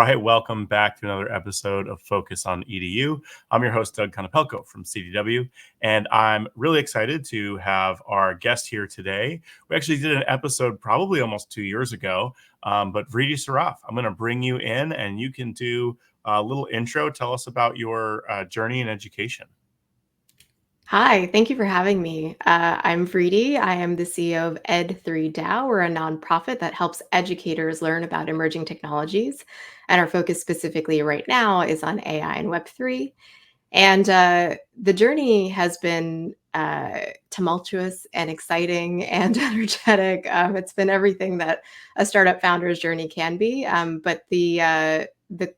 right, welcome back to another episode of Focus on EDU. I'm your host, Doug Konopelko from CDW, and I'm really excited to have our guest here today. We actually did an episode probably almost 2 years ago, but Vriti Saraf, I'm going to bring you in and you can do a little intro. Tell us about your journey in education. Hi, thank you for having me. I'm Vriti. I am the CEO of Ed3 DAO. We're a nonprofit that helps educators learn about emerging technologies. And our focus specifically right now is on AI and Web3. And the journey has been tumultuous and exciting and energetic. It's been everything that a startup founder's journey can be. But the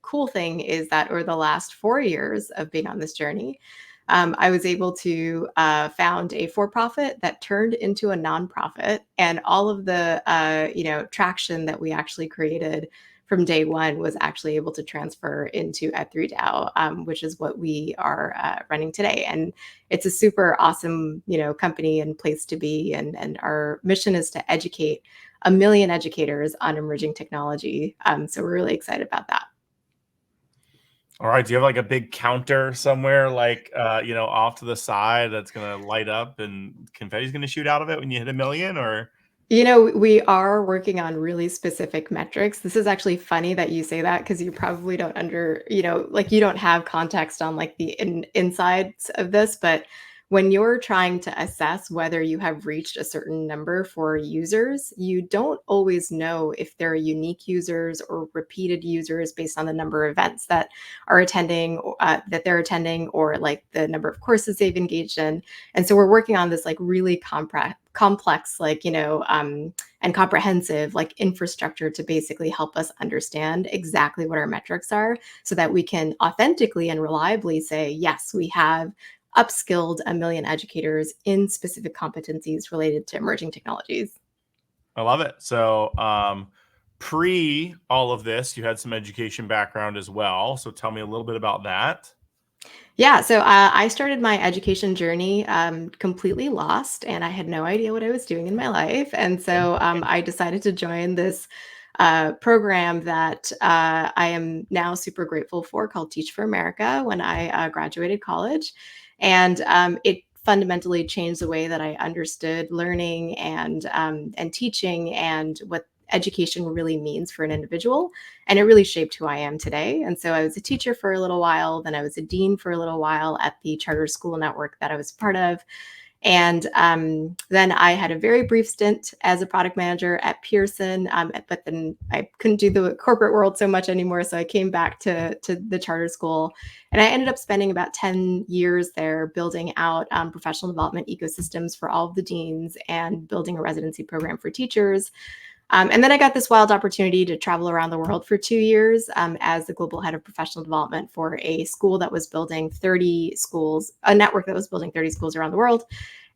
cool thing is that over the last 4 years of being on this journey, I was able to found a for-profit that turned into a nonprofit, and all of the traction that we actually created from day one was actually able to transfer into Ed3 DAO, which is what we are running today. And it's a super awesome, company and place to be. And our mission is to educate 1 million educators on emerging technology. So we're really excited about that. All right. Do you have like a big counter somewhere, like, off to the side that's going to light up and confetti's going to shoot out of it when you hit 1 million or? We are working on really specific metrics. This is actually funny that you say that because you probably don't you don't have context on like the insides of this. But when you're trying to assess whether you have reached a certain number for users, you don't always know if they're unique users or repeated users based on the number of events that are attending, that they're attending, or like the number of courses they've engaged in. And so we're working on this like really complex, and comprehensive like infrastructure to basically help us understand exactly what our metrics are so that we can authentically and reliably say, yes, we have upskilled 1 million educators in specific competencies related to emerging technologies. I love it. So, pre all of this, you had some education background as well. So tell me a little bit about that. Yeah, so I started my education journey completely lost, and I had no idea what I was doing in my life. And so I decided to join this program that I am now super grateful for, called Teach for America, when I graduated college. And it fundamentally changed the way that I understood learning and teaching and what education really means for an individual. And it really shaped who I am today. And so I was a teacher for a little while, then I was a dean for a little while at the charter school network that I was part of. And then I had a very brief stint as a product manager at Pearson, but then I couldn't do the corporate world so much anymore. So I came back to the charter school, and I ended up spending about 10 years there building out professional development ecosystems for all of the deans and building a residency program for teachers. And then I got this wild opportunity to travel around the world for 2 years as the global head of professional development for a school that was building 30 schools, a network that was building 30 schools around the world.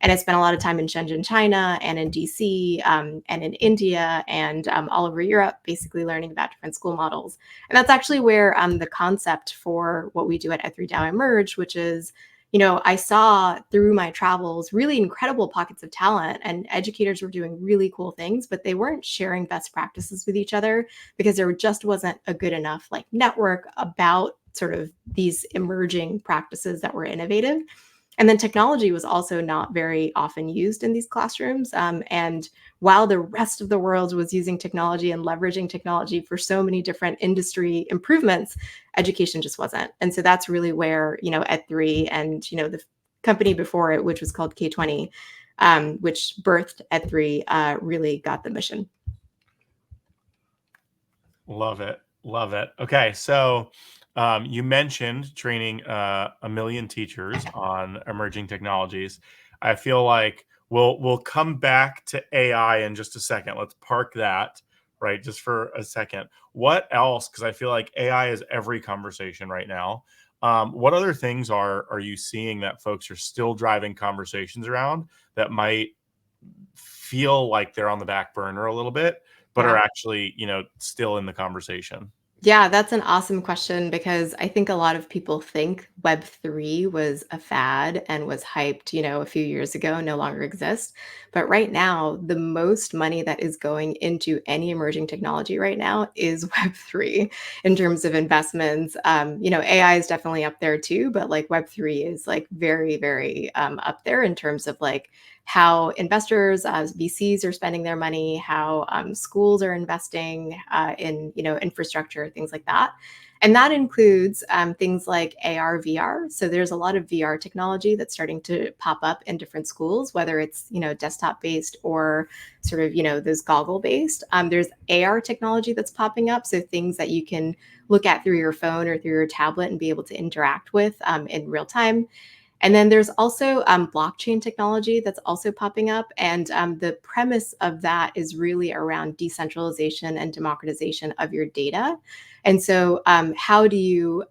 And I spent a lot of time in Shenzhen, China, and in DC, and in India, and all over Europe, basically learning about different school models. And that's actually where the concept for what we do at Ed3 DAO emerged, which is, I saw through my travels really incredible pockets of talent, and educators were doing really cool things, but they weren't sharing best practices with each other because there just wasn't a good enough like network about sort of these emerging practices that were innovative. And then technology was also not very often used in these classrooms. And while the rest of the world was using technology and leveraging technology for so many different industry improvements, education just wasn't. And so that's really where, Ed3 and, the company before it, which was called K20, which birthed Ed3, really got the mission. Love it. Love it. Okay. So, you mentioned training 1 million teachers on emerging technologies. I feel like we'll come back to AI in just a second. Let's park that right just for a second. What else? Because I feel like AI is every conversation right now. What other things are you seeing that folks are still driving conversations around that might feel like they're on the back burner a little bit, but are Yeah. actually, still in the conversation? Yeah, that's an awesome question because I think a lot of people think Web3 was a fad and was hyped, a few years ago, no longer exists. But right now, the most money that is going into any emerging technology right now is Web3 in terms of investments. AI is definitely up there too, but like Web3 is like very, very up there in terms of like how investors, VCs are spending their money, how schools are investing in infrastructure, things like that. And that includes things like AR, VR. So there's a lot of VR technology that's starting to pop up in different schools, whether it's desktop based or sort of those goggle based. There's AR technology that's popping up, so things that you can look at through your phone or through your tablet and be able to interact with in real time. And then there's also blockchain technology that's also popping up. And the premise of that is really around decentralization and democratization of your data. And so, how do you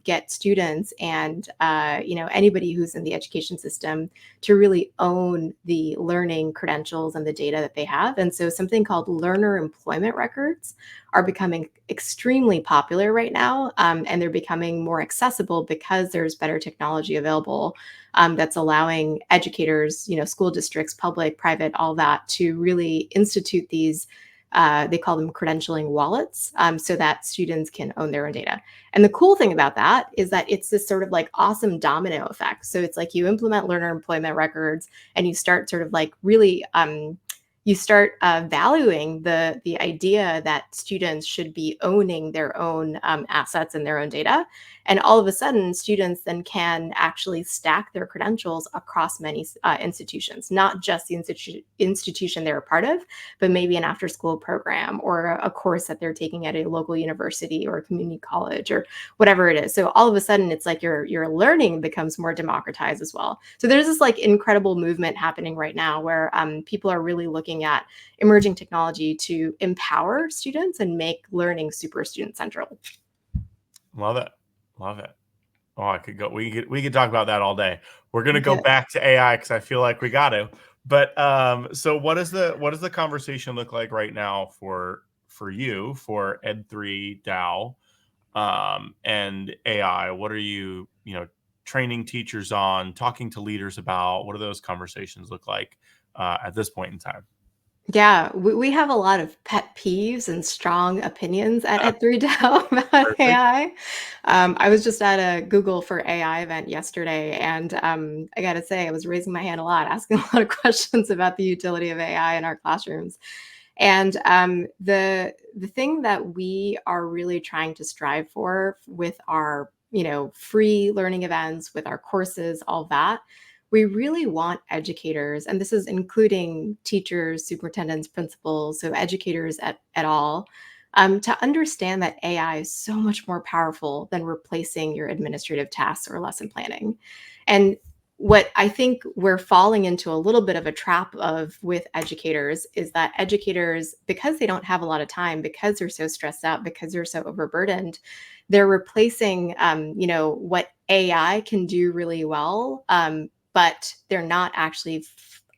get students and anybody who's in the education system to really own the learning credentials and the data that they have? And so, something called learner employment records are becoming extremely popular right now, and they're becoming more accessible because there's better technology available that's allowing educators, school districts, public, private, all that, to really institute these. They call them credentialing wallets, so that students can own their own data. And the cool thing about that is that it's this sort of like awesome domino effect. So it's like you implement learner employment records and you start sort of like really you start valuing the idea that students should be owning their own assets and their own data, and all of a sudden students then can actually stack their credentials across many institutions, not just the institution they're a part of, but maybe an after school program or a course that they're taking at a local university or a community college or whatever it is. So all of a sudden it's like your learning becomes more democratized as well. So there's this like incredible movement happening right now where people are really looking at emerging technology to empower students and make learning super student central. Love it. Love it. Oh, I could go. We could talk about that all day. We're gonna go Yeah. back to AI because I feel like we got to. But so what does the conversation look like right now for you for Ed3 DAO and AI? What are you training teachers on, talking to leaders about? What do those conversations look like at this point in time? Yeah, we have a lot of pet peeves and strong opinions at 3DAO about Perfect. AI. I was just at a Google for AI event yesterday, and I got to say, I was raising my hand a lot, asking a lot of questions about the utility of AI in our classrooms. And the thing that we are really trying to strive for with our free learning events, with our courses, all that, we really want educators, and this is including teachers, superintendents, principals, so educators at all, to understand that AI is so much more powerful than replacing your administrative tasks or lesson planning. And what I think we're falling into a little bit of a trap of with educators is that educators, because they don't have a lot of time, because they're so stressed out, because they're so overburdened, they're replacing, what AI can do really well, but they're not actually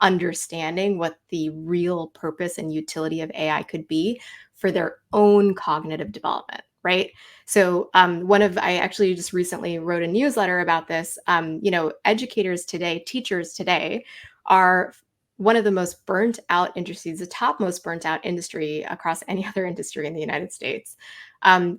understanding what the real purpose and utility of AI could be for their own cognitive development, right? So, I actually just recently wrote a newsletter about this. Educators today, teachers today, are one of the most burnt out industries, the top most burnt out industry across any other industry in the United States.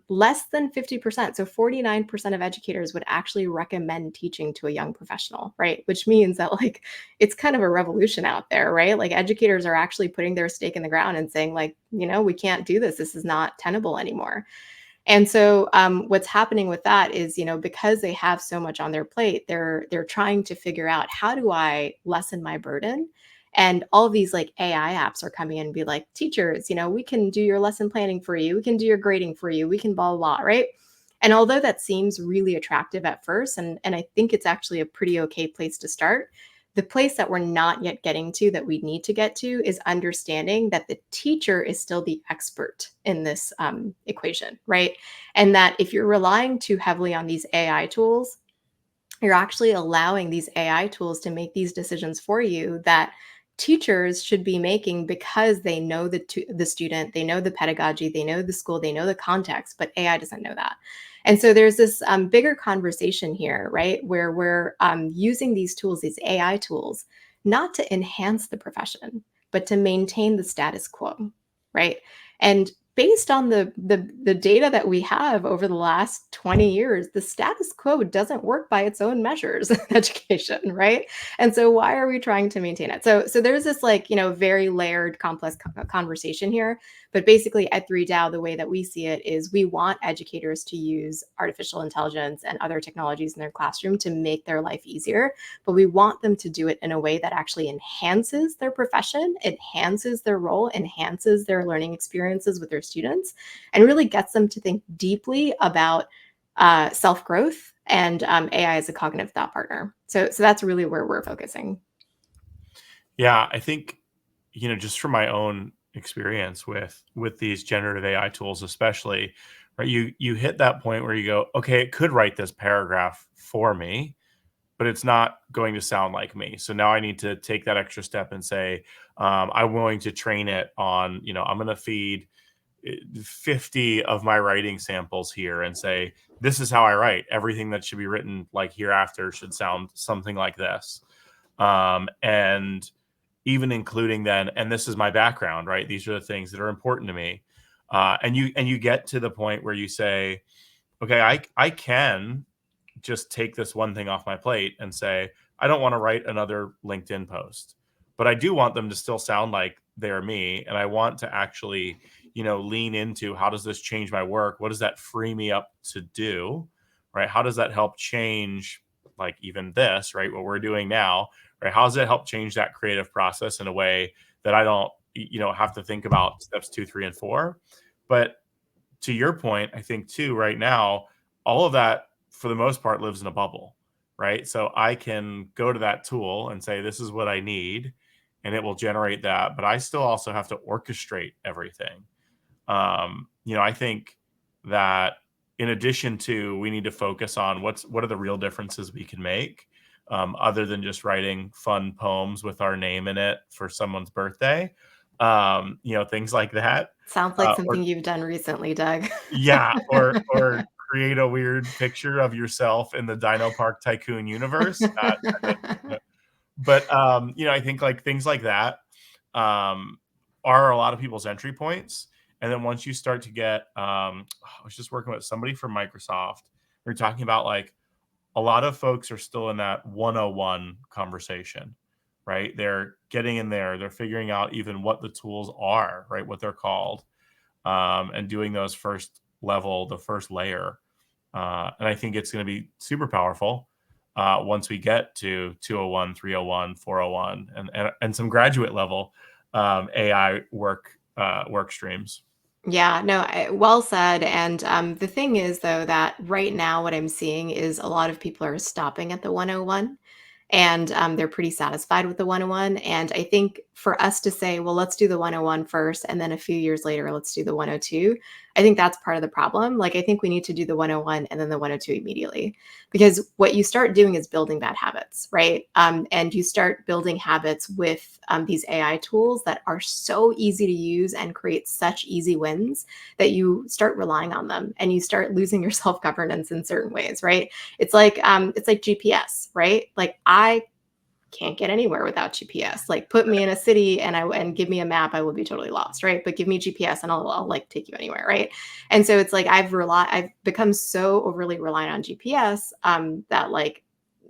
Less than 50%, so 49% of educators would actually recommend teaching to a young professional, right? Which means that like it's kind of a revolution out there, right? Like educators are actually putting their stake in the ground and saying, like, we can't do this. This is not tenable anymore. And so, what's happening with that is, because they have so much on their plate, they're trying to figure out, how do I lessen my burden? And all these like AI apps are coming in and be like, teachers, we can do your lesson planning for you, we can do your grading for you, we can blah blah, blah, right? And although that seems really attractive at first, and I think it's actually a pretty okay place to start, the place that we're not yet getting to that we need to get to is understanding that the teacher is still the expert in this equation, right? And that if you're relying too heavily on these AI tools, you're actually allowing these AI tools to make these decisions for you that teachers should be making because they know the student, they know the pedagogy, they know the school, they know the context, but AI doesn't know that. And so there's this bigger conversation here, right, where we're using these tools, these AI tools, not to enhance the profession, but to maintain the status quo, right? And based on the data that we have over the last 20 years, the status quo doesn't work by its own measures in education, right? And so why are we trying to maintain it? So there's this like, very layered, complex conversation here. But basically at 3DAO, the way that we see it is we want educators to use artificial intelligence and other technologies in their classroom to make their life easier, but we want them to do it in a way that actually enhances their profession, enhances their role, enhances their learning experiences with their students, and really gets them to think deeply about self-growth and AI as a cognitive thought partner. So that's really where we're focusing. Yeah, I think, just from my own experience with these generative AI tools, especially, right? You hit that point where you go, okay, it could write this paragraph for me, but it's not going to sound like me. So now I need to take that extra step and say, I'm going to train it on, I'm going to feed 50 of my writing samples here and say, this is how I write. Everything that should be written like hereafter should sound something like this. And even including then, and this is my background, right? These are the things that are important to me. And you get to the point where you say, okay, I can just take this one thing off my plate and say, I don't want to write another LinkedIn post, but I do want them to still sound like they're me. And I want to actually, lean into how does this change my work? What does that free me up to do? Right? How does that help change, like, even this, right? What we're doing now, right? How does it help change that creative process in a way that I don't, have to think about steps 2, 3, and 4? But to your point, I think too, right now, all of that for the most part lives in a bubble, right? So I can go to that tool and say, this is what I need, and it will generate that. But I still also have to orchestrate everything. I think that in addition to, we need to focus on what are the real differences we can make, other than just writing fun poems with our name in it for someone's birthday, things like that. Sounds like Or something you've done recently, Doug. yeah, or create a weird picture of yourself in the Dino Park Tycoon universe. But I think like things like that um, are a lot of people's entry points. And then once you start to get, I was just working with somebody from Microsoft. We are talking about like a lot of folks are still in that 101 conversation, right? They're getting in there, they're figuring out even what the tools are, right? What they're called, and doing those the first layer. And I think it's going to be super powerful once we get to 201, 301, 401, and some graduate level AI work streams. Yeah, no, well said. And the thing is, though, that right now what I'm seeing is a lot of people are stopping at the 101, and they're pretty satisfied with the 101. And I think for us to say, well, let's do the 101 first, and then a few years later, let's do the 102, I think that's part of the problem. Like, I think we need to do the 101 and then the 102 immediately, because what you start doing is building bad habits, right? And you start building habits with these AI tools that are so easy to use and create such easy wins that you start relying on them and you start losing your self governance in certain ways, right? It's like GPS, right? Like I can't get anywhere without GPS. Like put me in a city and give me a map, I will be totally lost, right? But give me GPS and I'll like take you anywhere, right? And so it's like I've become so overly reliant on GPS that like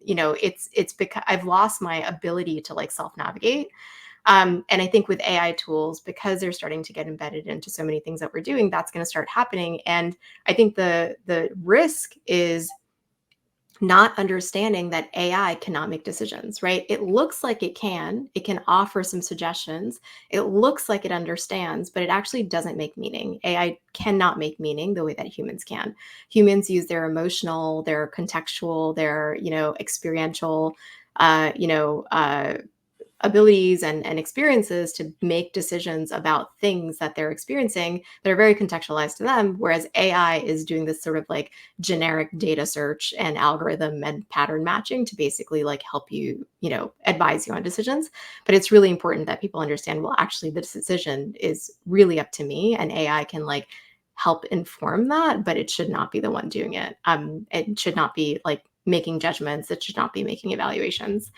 it's because I've lost my ability to like self navigate. And I think with AI tools, because they're starting to get embedded into so many things that we're doing, that's going to start happening. And I think the risk is not understanding that AI cannot make decisions, right? It looks like it can offer some suggestions. It looks like it understands, but it actually doesn't make meaning. AI cannot make meaning the way that humans can. Humans use their emotional, their contextual, their, experiential, abilities and experiences to make decisions about things that they're experiencing that are very contextualized to them, whereas AI is doing this sort of like generic data search and algorithm and pattern matching to basically like help you, advise you on decisions. But it's really important that people understand, well, actually the decision is really up to me, and AI can like help inform that, but it should not be the one doing it. It should not be like making judgments. It should not be making evaluations.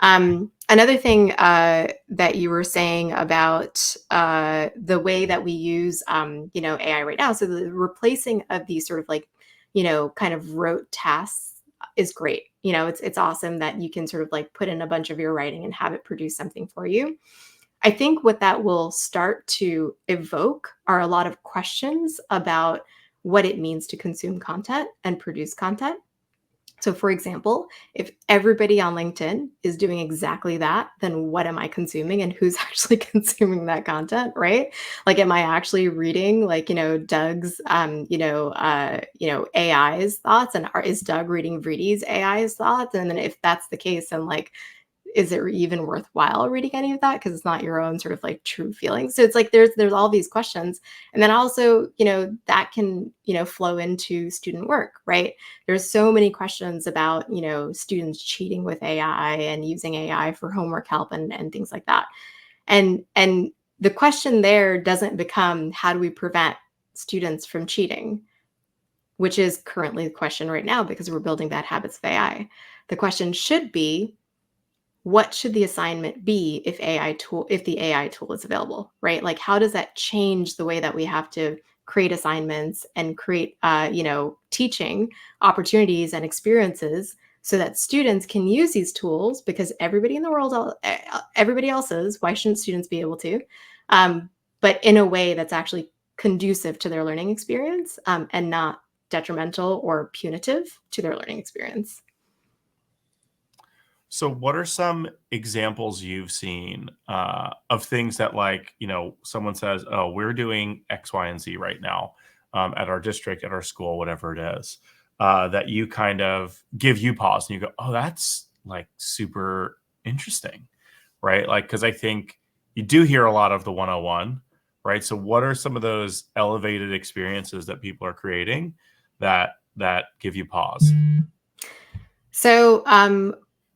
Another thing that you were saying about the way that we use, AI right now. So the replacing of these sort of like, kind of rote tasks is great. It's awesome that you can sort of like put in a bunch of your writing and have it produce something for you. I think what that will start to evoke are a lot of questions about what it means to consume content and produce content. So, for example, if everybody on LinkedIn is doing exactly that, then what am I consuming and who's actually consuming that content, right? Like, am I actually reading, like, Doug's, AI's thoughts, and is Doug reading Vriti's AI's thoughts? And then if that's the case, then like, is it even worthwhile reading any of that because it's not your own sort of like true feelings? So it's like there's all these questions. And then also, that can, flow into student work, right? There's so many questions about, students cheating with AI and using AI for homework help and things like that. And the question there doesn't become, how do we prevent students from cheating, which is currently the question right now because we're building bad habits of AI. The question should be, what should the assignment be if the AI tool is available, right? Like, how does that change the way that we have to create assignments and create, teaching opportunities and experiences so that students can use these tools, because everybody in the world, everybody else is. Why shouldn't students be able to? But in a way that's actually conducive to their learning experience, and not detrimental or punitive to their learning experience. So, what are some examples you've seen of things that, like, someone says, "Oh, we're doing X, Y, and Z right now at our district, at our school, whatever it is," that you kind of give you pause and you go, "Oh, that's like super interesting," right? Like, because I think you do hear a lot of the 101, right? So, what are some of those elevated experiences that people are creating that give you pause? So,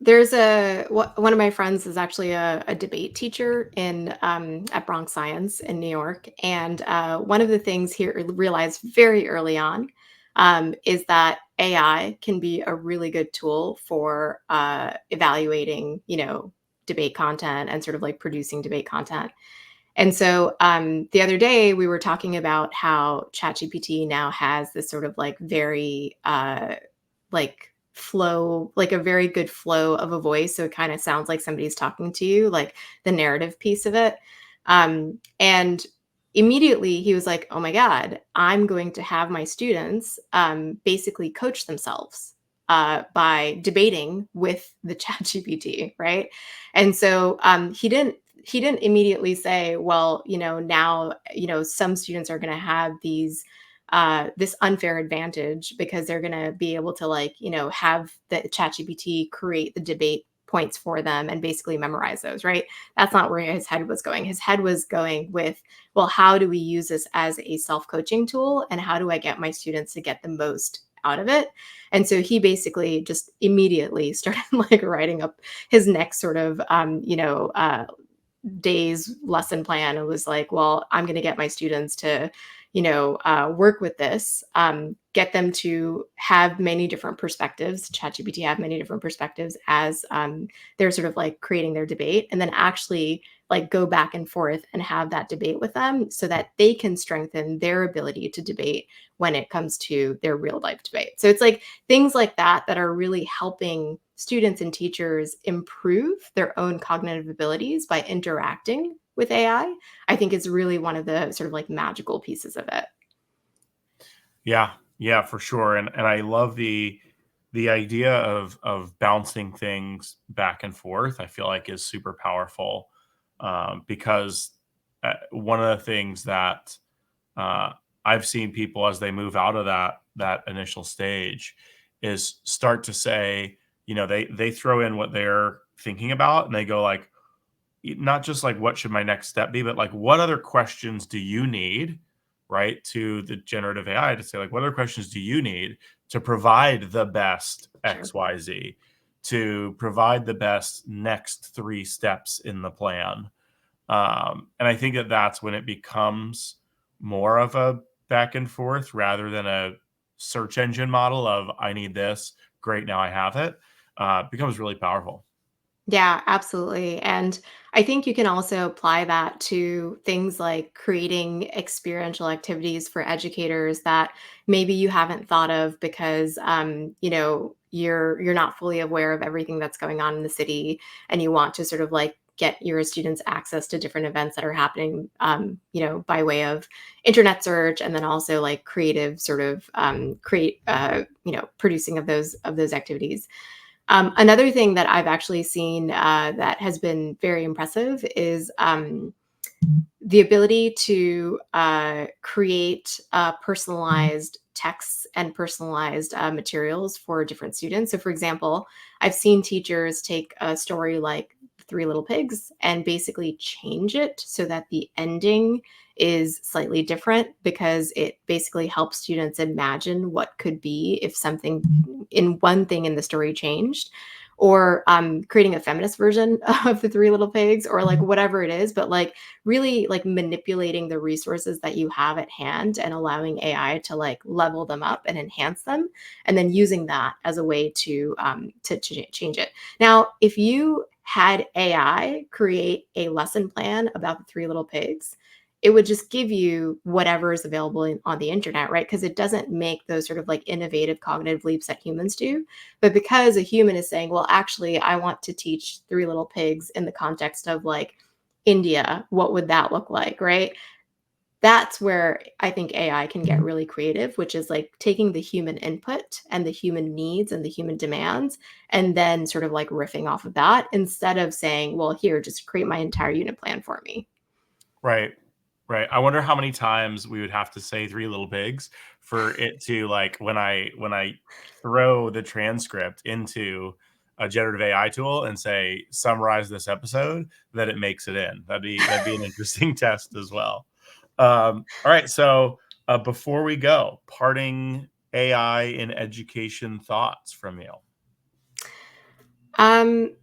one of my friends is actually a debate teacher in at Bronx Science in New York, and one of the things he realized very early on is that AI can be a really good tool for evaluating, debate content and sort of like producing debate content. And so the other day we were talking about how ChatGPT now has this sort of like very like flow, like a very good flow of a voice. So it kind of sounds like somebody's talking to you, like the narrative piece of it. And immediately he was like, oh my God, I'm going to have my students basically coach themselves by debating with the chat GPT, right? And so he didn't immediately say, well, now, some students are going to have this unfair advantage because they're going to be able to like, have the ChatGPT create the debate points for them and basically memorize those, right? That's not where his head was going. His head was going with, well, how do we use this as a self-coaching tool, and how do I get my students to get the most out of it? And so he basically just immediately started like writing up his next sort of day's lesson plan. It was like, well, I'm going to get my students to, work with this, get them to have many different perspectives, ChatGPT have many different perspectives as they're sort of like creating their debate, and then actually like go back and forth and have that debate with them so that they can strengthen their ability to debate when it comes to their real life debate. So it's like things like that that are really helping students and teachers improve their own cognitive abilities by interacting with I think is really one of the sort of like magical pieces of it. Yeah, yeah, for sure. And I love the idea of bouncing things back and forth. I feel like is super powerful because one of the things that uh, I've seen people as they move out of that initial stage is start to say, they throw in what they're thinking about, and they go like, not just like what should my next step be, but like what other questions do you need, right? To the generative AI to say, like, what other questions do you need to provide the best Sure. XYZ, to provide the best next three steps in the plan? And I think that that's when it becomes more of a back and forth rather than a search engine model of I need this, great, now I have it. Becomes really powerful. Yeah, absolutely. And I think you can also apply that to things like creating experiential activities for educators that maybe you haven't thought of because you're not fully aware of everything that's going on in the city, and you want to sort of like get your students access to different events that are happening by way of internet search, and then also like creative sort of create producing of those activities. Another thing that I've actually seen that has been very impressive is the ability to create personalized texts and personalized materials for different students. So, for example, I've seen teachers take a story like Three Little Pigs and basically change it so that the ending is slightly different, because it basically helps students imagine what could be if something in one thing in the story changed, or creating a feminist version of the Three Little Pigs, or like whatever it is, but like really like manipulating the resources that you have at hand and allowing AI to like level them up and enhance them, and then using that as a way to change it. Now, if you had AI create a lesson plan about the Three Little Pigs, it would just give you whatever is available on the internet, right? Because it doesn't make those sort of like innovative cognitive leaps that humans do. But because a human is saying, well, actually, I want to teach Three Little Pigs in the context of like India, what would that look like, right? That's where I think AI can get really creative, which is like taking the human input and the human needs and the human demands, and then sort of like riffing off of that, instead of saying, well, here, just create my entire unit plan for me. Right. Right. I wonder how many times we would have to say Three Little Pigs for it to like when I throw the transcript into a generative AI tool and say summarize this episode, that it makes it in. That'd be an interesting test as well. All right. So before we go, parting AI in education thoughts from you. Um,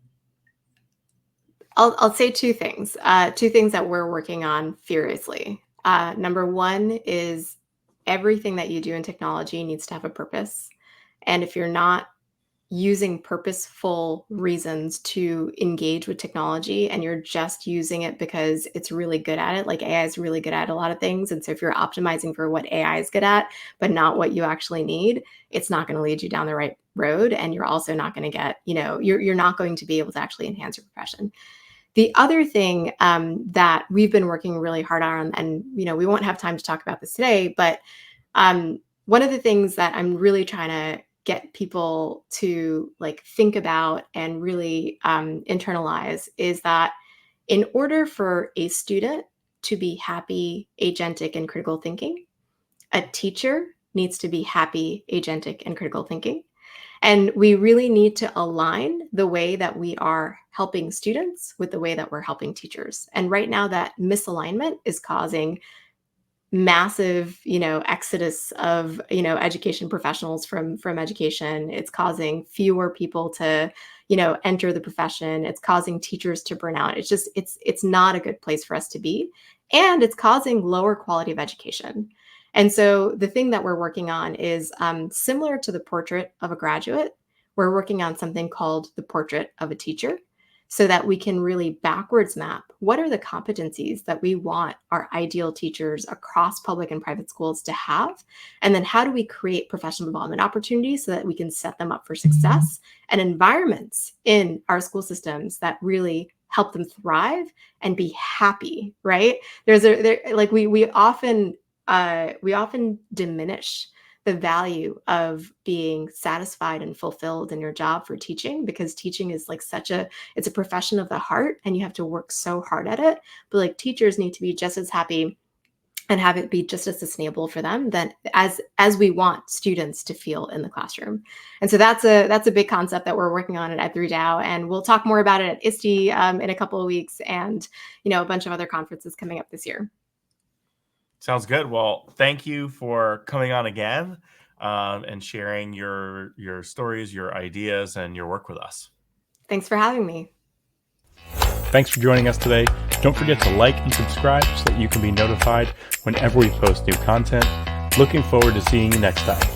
I'll say two things that we're working on furiously. Number one is everything that you do in technology needs to have a purpose. And if you're not using purposeful reasons to engage with technology, and you're just using it because it's really good at it, like AI is really good at a lot of things. And so if you're optimizing for what AI is good at, but not what you actually need, it's not going to lead you down the right road. And you're also not going to get, you're not going to be able to actually enhance your profession. The other thing that we've been working really hard on, and we won't have time to talk about this today, but one of the things that I'm really trying to get people to like think about and really internalize is that in order for a student to be happy, agentic, and critical thinking, a teacher needs to be happy, agentic, and critical thinking. And we really need to align the way that we are helping students with the way that we're helping teachers. And right now, that misalignment is causing massive exodus of education professionals from education. It's causing fewer people to enter the profession. It's causing teachers to burn out. It's not a good place for us to be, and it's causing lower quality of education. And so the thing that we're working on is similar to the portrait of a graduate. We're working on something called the portrait of a teacher, so that we can really backwards map what are the competencies that we want our ideal teachers across public and private schools to have. And then how do we create professional development opportunities so that we can set them up for success, and environments in our school systems that really help them thrive and be happy, right? Like we often diminish the value of being satisfied and fulfilled in your job for teaching, because teaching is like it's a profession of the heart and you have to work so hard at it. But like teachers need to be just as happy and have it be just as sustainable for them than as we want students to feel in the classroom. And so that's a big concept that we're working on at Ed3DAO, and we'll talk more about it at ISTE in a couple of weeks, and a bunch of other conferences coming up this year. Sounds good. Well, thank you for coming on again, and sharing your stories, your ideas, and your work with us. Thanks for having me. Thanks for joining us today. Don't forget to like and subscribe so that you can be notified whenever we post new content. Looking forward to seeing you next time.